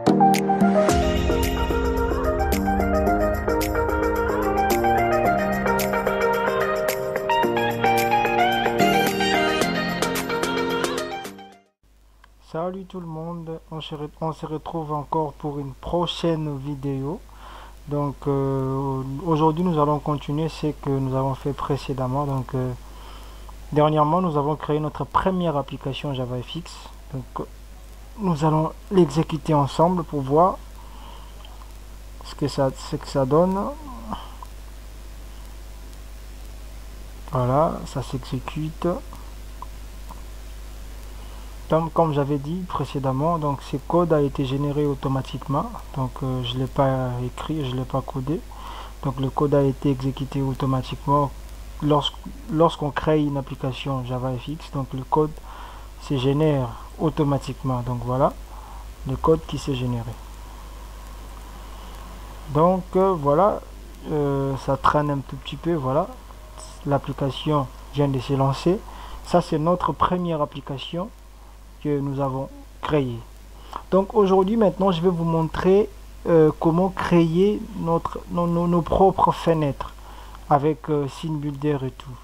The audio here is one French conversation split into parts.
Salut tout le monde, on se retrouve encore pour une prochaine vidéo. Donc aujourd'hui nous allons continuer ce que nous avons fait précédemment. Donc dernièrement nous avons créé notre première application JavaFX. Donc nous allons l'exécuter ensemble pour voir ce que ça donne. Voilà, ça s'exécute. Comme j'avais dit précédemment, donc ce code a été généré automatiquement. Donc je l'ai pas écrit, je l'ai pas codé. Donc le code a été exécuté automatiquement lorsqu'on crée une application JavaFX. Donc le code se génère automatiquement. Donc voilà le code qui s'est généré. Donc voilà, ça traîne un tout petit peu. Voilà, l'application vient de se lancer. Ça c'est notre première application que nous avons créé. Donc aujourd'hui maintenant je vais vous montrer comment créer nos propres fenêtres avec SceneBuilder et tout.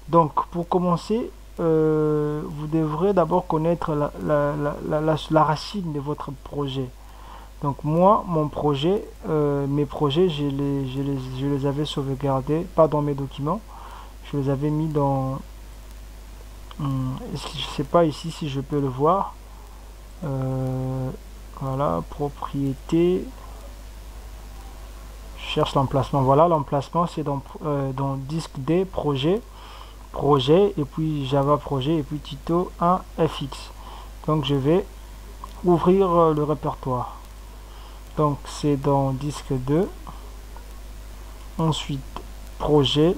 Donc pour commencer vous devrez d'abord connaître la racine de votre projet. Donc moi mon projet, mes projets je les avais sauvegardés, pas dans mes documents, je les avais mis dans je sais pas ici si je peux le voir. Voilà, propriété, je cherche l'emplacement. Voilà, l'emplacement c'est dans disque D, projet et puis Java projet et puis Tito 1 FX. Donc je vais ouvrir le répertoire. Donc c'est dans disque 2, ensuite projet,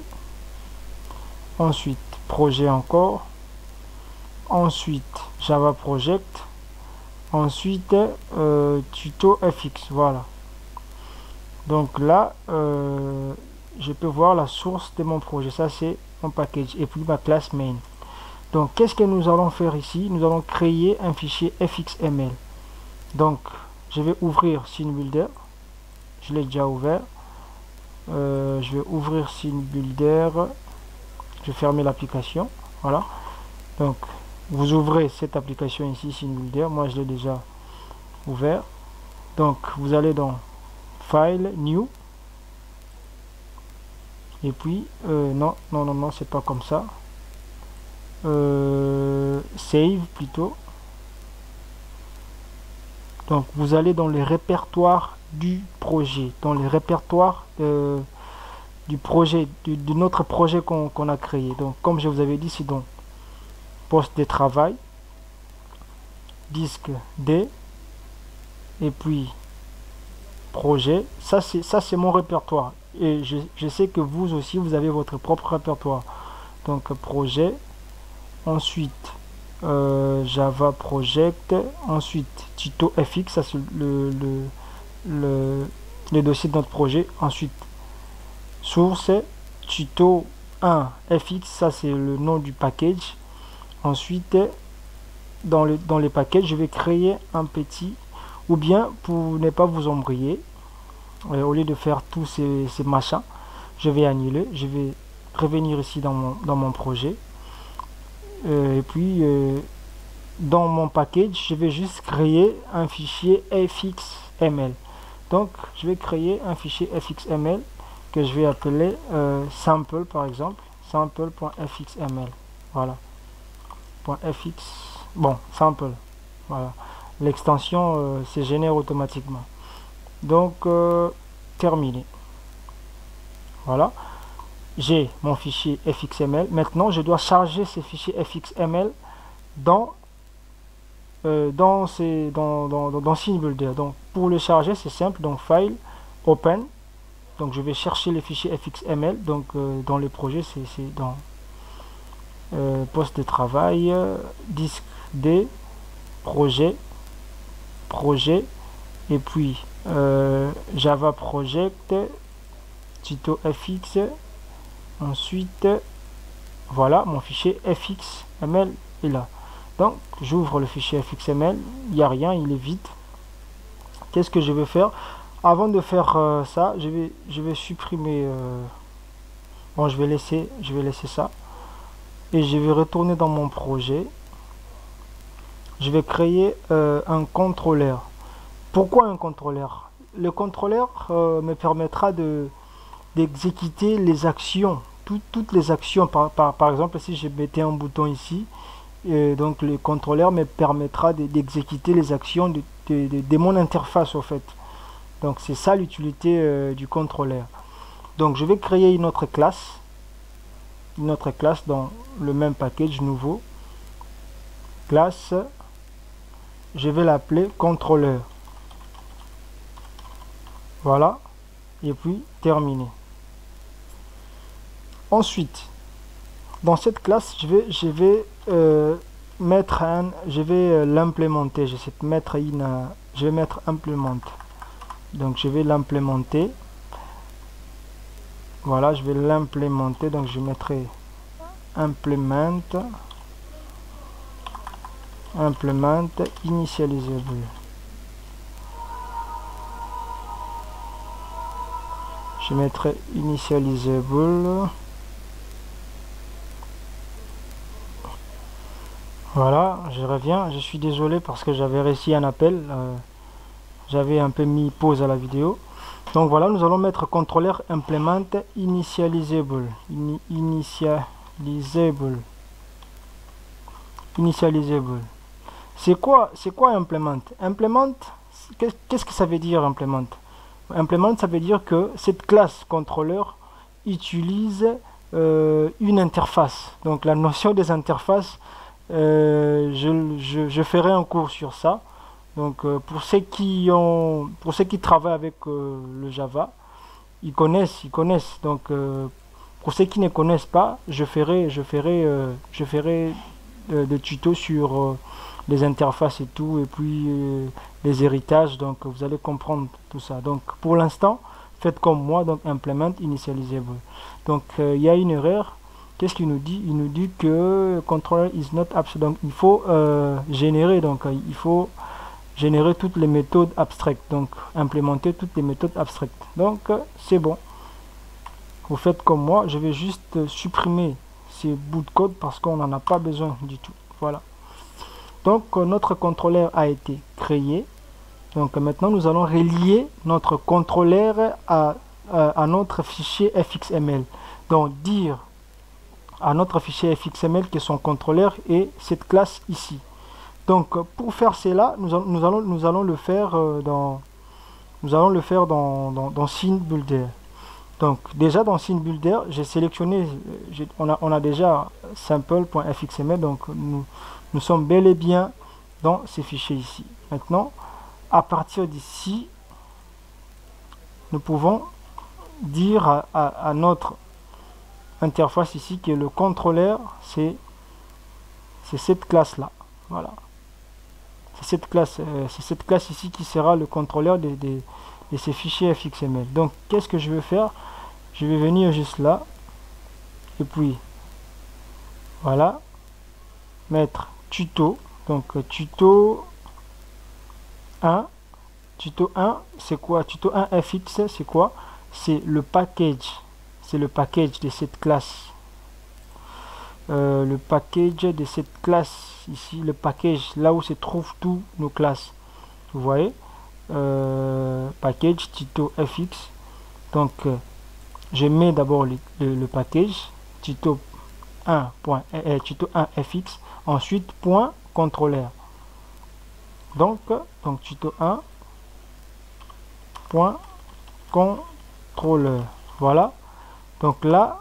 ensuite projet encore, ensuite Java Project, ensuite Tuto FX. Voilà, donc là je peux voir la source de mon projet, ça c'est mon package et puis ma classe main. Donc qu'est-ce que nous allons faire ici? Nous allons créer un fichier fxml. Donc je vais ouvrir SceneBuilder, je l'ai déjà ouvert. Je vais ouvrir SceneBuilder, je vais fermer l'application. Voilà, donc vous ouvrez cette application ici, SceneBuilder. Moi je l'ai déjà ouvert. Donc vous allez dans File, New, et puis non c'est pas comme ça, Save plutôt. Donc vous allez dans les répertoires du projet, dans les répertoires du projet, de notre projet qu'on a créé. Donc comme je vous avais dit, c'est donc poste de travail, disque D, et puis projet. Ça c'est mon répertoire, et je sais que vous aussi vous avez votre propre répertoire. Donc projet, ensuite Java Project, ensuite Tito FX, ça c'est le dossier de notre projet, ensuite source, Tito 1 FX, ça c'est le nom du package. Ensuite dans les packages je vais créer un petit, ou bien pour ne pas vous embrouiller, au lieu de faire tous ces machins, je vais annuler, je vais revenir ici dans mon projet. Et puis dans mon package je vais juste créer un fichier fxml. Donc je vais créer un fichier fxml que je vais appeler sample, par exemple sample.fxml. voilà, .fx, bon, sample, voilà, l'extension se génère automatiquement. Donc terminé. Voilà, j'ai mon fichier fxml. Maintenant je dois charger ces fichiers fxml dans SceneBuilder. Donc pour le charger c'est simple, donc file, open. Donc je vais chercher les fichiers fxml. Donc dans les projets c'est dans poste de travail, disque D, projet, et puis Java Project, Tito FX. Ensuite voilà, mon fichier fxml est là. Donc j'ouvre le fichier fxml, il n'y a rien, il est vide. qu'est-ce que je vais faire? Avant de faire ça, je vais supprimer. Bon, je vais laisser ça. Et je vais retourner dans mon projet. Je vais créer un contrôleur. Pourquoi un contrôleur? Le contrôleur me permettra d'exécuter les actions, toutes les actions. Par exemple, si je mettais un bouton ici, donc le contrôleur me permettra d'exécuter les actions de mon interface au fait. Donc c'est ça l'utilité du contrôleur. Donc je vais créer une autre classe dans le même package nouveau. Classe, je vais l'appeler contrôleur. Voilà, et puis terminé. Ensuite, dans cette classe, je vais l'implémenter. Je vais mettre implémente. Donc je vais l'implémenter. Voilà, je vais l'implémenter. Donc je mettrai implement initializable. Je mettrai initializable. Voilà, je reviens. Je suis désolé parce que j'avais réussi un appel. J'avais un peu mis pause à la vidéo. Donc voilà, nous allons mettre contrôleur implement initializable. Initializable. C'est quoi implement? Implement, qu'est-ce que ça veut dire implement? Implement, ça veut dire que cette classe contrôleur utilise une interface. Donc la notion des interfaces, je ferai un cours sur ça. Donc pour ceux qui travaillent avec le Java, ils connaissent. Donc pour ceux qui ne connaissent pas, je ferai des tutos sur les interfaces et tout, et puis les héritages. Donc vous allez comprendre tout ça. Donc pour l'instant, faites comme moi, donc implement initializable. Donc il y a une erreur. Qu'est-ce qu'il nous dit? Il nous dit que controller is not abstract. Donc il faut générer. Donc il faut générer toutes les méthodes abstraites. Donc implémenter toutes les méthodes abstraites. Donc c'est bon. Vous faites comme moi. Je vais juste supprimer ces bouts de code parce qu'on n'en a pas besoin du tout. Voilà. Donc notre contrôleur a été créé. Donc maintenant nous allons relier notre contrôleur à notre fichier fxml. Donc dire à notre fichier fxml que son contrôleur est cette classe ici. Donc pour faire cela, nous allons le faire dans Scene Builder. Donc déjà dans Scene Builder, j'ai sélectionné, on a déjà sample.fxml, donc nous sommes bel et bien dans ces fichiers ici. Maintenant, à partir d'ici, nous pouvons dire à notre interface ici que le contrôleur c'est cette classe là. Voilà, c'est cette classe ici qui sera le contrôleur de ces fichiers fxml. Donc qu'est-ce que je vais faire? Je vais venir juste là et puis voilà, mettre tuto. Donc tuto 1 c'est quoi? Tuto 1 fx c'est quoi? C'est le package, de cette classe, le package de cette classe ici, le package là où se trouvent tous nos classes. Vous voyez, package tuto fx. Donc je mets d'abord le package tuto 1 fx, ensuite point contrôleur. Donc tuto 1 point contrôleur. Voilà. Donc là,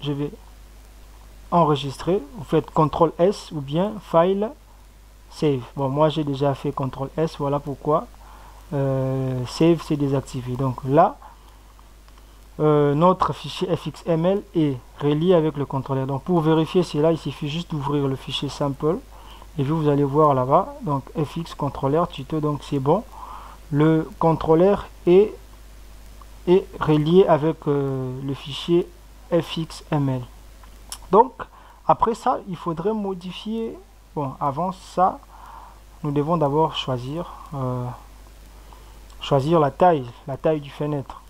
je vais enregistrer. Vous faites CTRL S ou bien File, Save. Bon, moi j'ai déjà fait CTRL S. Voilà pourquoi Save c'est désactivé. Donc là, notre fichier fxml est relié avec le contrôleur. Donc pour vérifier cela, il suffit juste d'ouvrir le fichier sample. Et puis vous allez voir là-bas. Donc fx contrôleur tuto. Donc c'est bon. Le contrôleur est relié avec le fichier fxml. Donc après ça, il faudrait modifier. Bon, avant ça, nous devons d'abord choisir choisir la taille du fenêtre.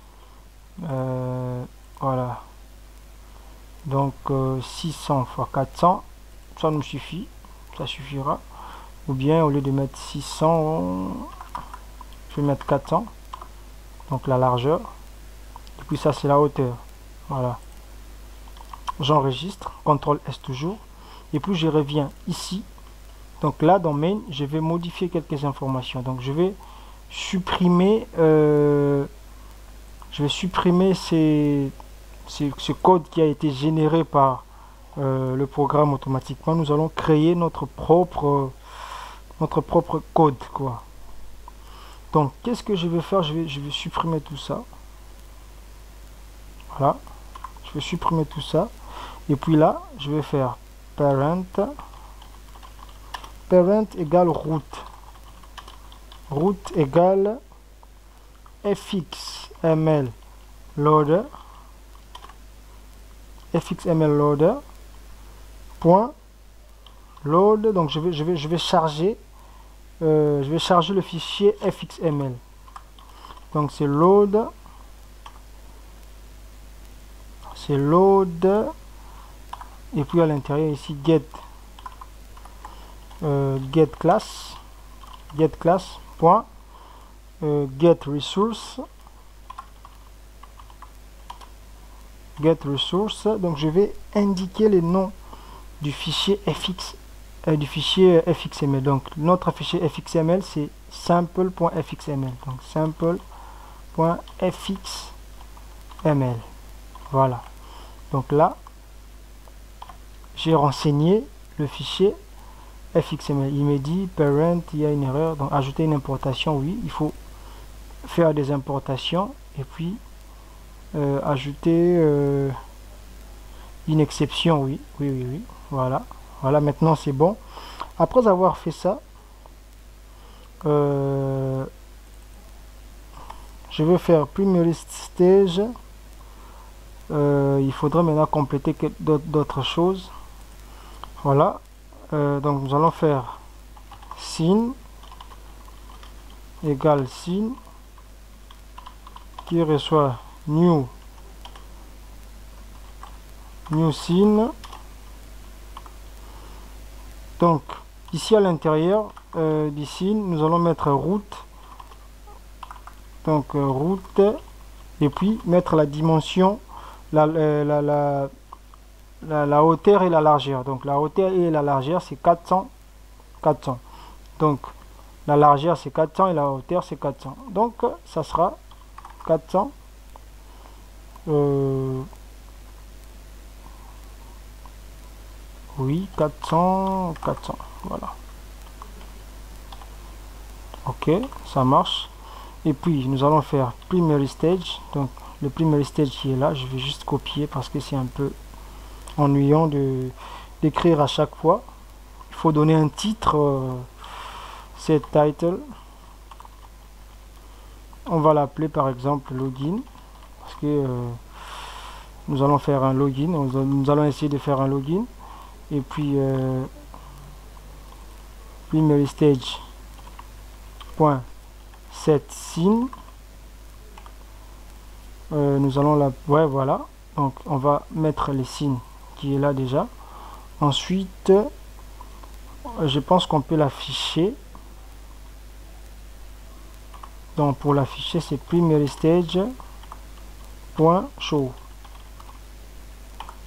Voilà. Donc 600 x 400, ça nous suffit, ça suffira. Ou bien au lieu de mettre 600, je vais mettre 400. Donc la largeur. Et puis ça c'est la hauteur. Voilà. J'enregistre, CTRL S toujours. Et puis je reviens ici. Donc là dans Main, je vais modifier quelques informations. Donc je vais supprimer ce code qui a été généré par le programme automatiquement. Nous allons créer notre propre code, quoi. Donc qu'est-ce que je vais faire? Je vais supprimer tout ça. Voilà, je vais supprimer tout ça. Et puis là je vais faire parent égale root égale fxml loader point load. Donc je vais charger le fichier fxml. Donc c'est load et puis à l'intérieur ici get class point get resource. Donc je vais indiquer les noms du fichier fxml. Donc notre fichier fxml c'est sample.fxml. Donc sample.fxml. Voilà. Donc là j'ai renseigné le fichier fxml. Il me dit parent, il y a une erreur. Donc ajouter une importation, oui, il faut faire des importations et puis ajouter une exception, oui. Voilà, maintenant c'est bon. Après avoir fait ça, je vais faire primary stage. Il faudra maintenant compléter d'autres choses. Voilà, donc nous allons faire scene égale scene qui reçoit new scene. Donc ici à l'intérieur du scene nous allons mettre route, donc route, et puis mettre la dimension, la hauteur et la largeur. Donc la hauteur et la largeur c'est 400. Donc la largeur c'est 400 et la hauteur c'est 400. Donc ça sera 400. Oui, 400. Voilà. Ok, ça marche. Et puis nous allons faire primary stage. Donc le primary stage qui est là, je vais juste copier parce que c'est un peu ennuyant d'écrire à chaque fois. Il faut donner un titre. C'est title. On va l'appeler par exemple login parce que nous allons faire un login. Nous allons essayer de faire un login. Et puis primary stage point set scene. Nous allons la voilà. Donc on va mettre les signes qui est là déjà. Ensuite je pense qu'on peut l'afficher. Donc pour l'afficher c'est primary stage point show.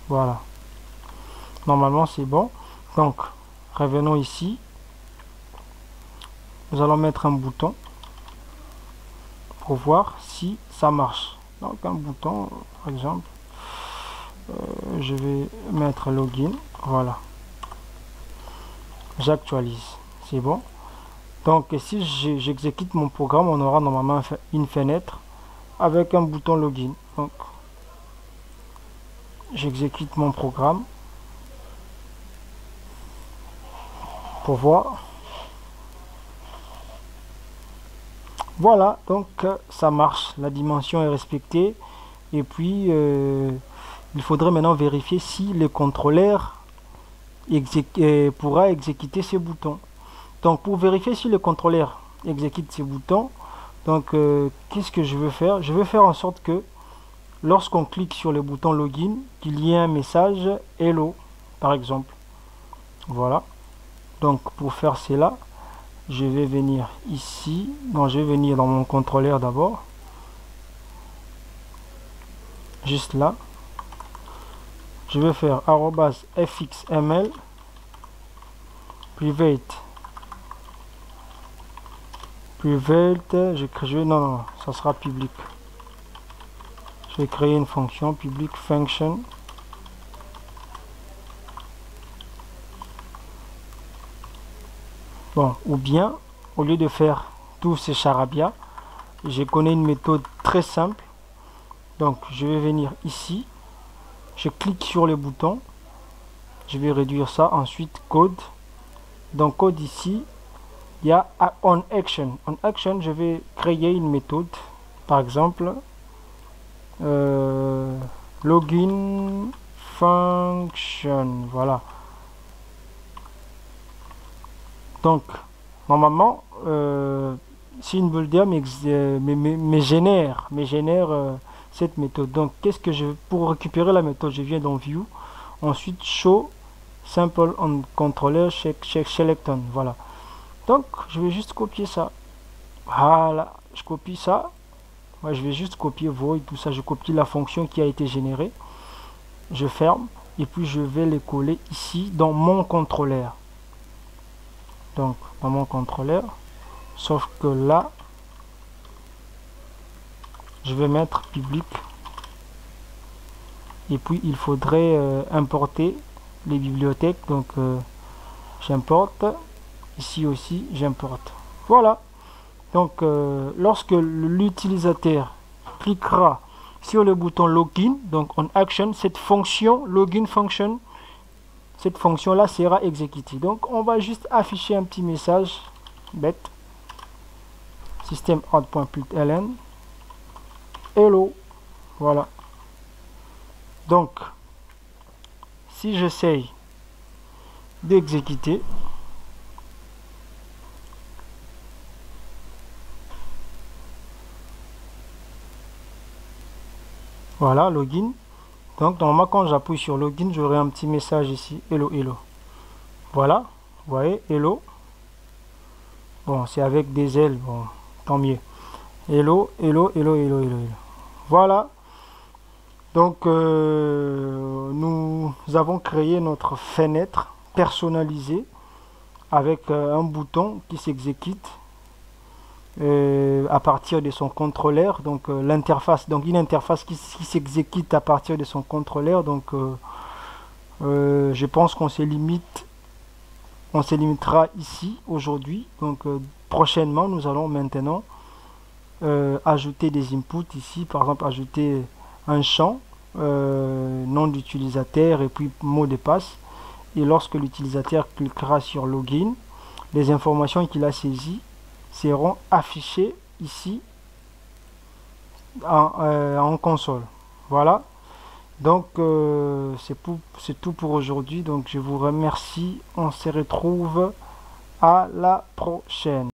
Voilà, normalement c'est bon. Donc revenons ici, nous allons mettre un bouton pour voir si ça marche. Donc un bouton par exemple, je vais mettre login. Voilà, j'actualise, c'est bon. Donc si j'exécute mon programme, on aura normalement une fenêtre avec un bouton login. Donc j'exécute mon programme pour voir. Voilà, donc ça marche, la dimension est respectée. Et puis il faudrait maintenant vérifier si le contrôleur pourra exécuter ces boutons. Donc pour vérifier si le contrôleur exécute ces boutons, Donc, qu'est-ce que je veux faire? Je veux faire en sorte que lorsqu'on clique sur le bouton login, qu'il y ait un message hello, par exemple. Voilà. Donc, pour faire cela, je vais venir ici. Non, je vais venir dans mon contrôleur d'abord. Juste là. Je vais faire @fxml private. Non, ça sera public. Je vais créer une fonction public function. Bon, ou bien, au lieu de faire tous ces charabia, je connais une méthode très simple. Donc, je vais venir ici. Je clique sur le bouton. Je vais réduire ça. Ensuite, code. Dans code ici, il y a on action. On action, je vais créer une méthode. Par exemple, login function. Voilà. Donc, normalement, SynBuilder me génère cette méthode. Donc, qu'est-ce que pour récupérer la méthode, je viens dans View. Ensuite, Show Sample on Controller Selecton. Voilà. Donc, je vais juste copier ça. Voilà. Je copie ça. Moi, je vais juste copier void, tout ça. Je copie la fonction qui a été générée. Je ferme. Et puis, je vais les coller ici dans mon contrôleur. Donc, dans mon contrôleur. Sauf que là, je vais mettre public. Et puis, il faudrait importer les bibliothèques. Donc, j'importe. Ici aussi, j'importe. Voilà. Donc, lorsque l'utilisateur cliquera sur le bouton login, donc on action, cette fonction, login function, cette fonction-là sera exécutée. Donc, on va juste afficher un petit message bête. Systemout.println. Hello. Voilà. Donc, si j'essaye d'exécuter, voilà, login. Donc, normalement, quand j'appuie sur login, j'aurai un petit message ici. Hello, hello. Voilà. Vous voyez, hello. Bon, c'est avec des ailes. Bon, tant mieux. Hello, hello, hello, hello, hello, hello. Voilà. Donc, nous avons créé notre fenêtre personnalisée avec un bouton qui s'exécute à partir de son contrôleur. Donc, l'interface, donc une interface qui s'exécute à partir de son contrôleur. Donc, je pense qu'on se limitera ici aujourd'hui. Donc, prochainement, nous allons maintenant ajouter des inputs ici. Par exemple, ajouter un champ, nom d'utilisateur et puis mot de passe. Et lorsque l'utilisateur cliquera sur login, les informations qu'il a saisies seront affichées ici en console. Voilà. Donc c'est tout pour aujourd'hui. Donc je vous remercie. On se retrouve à la prochaine.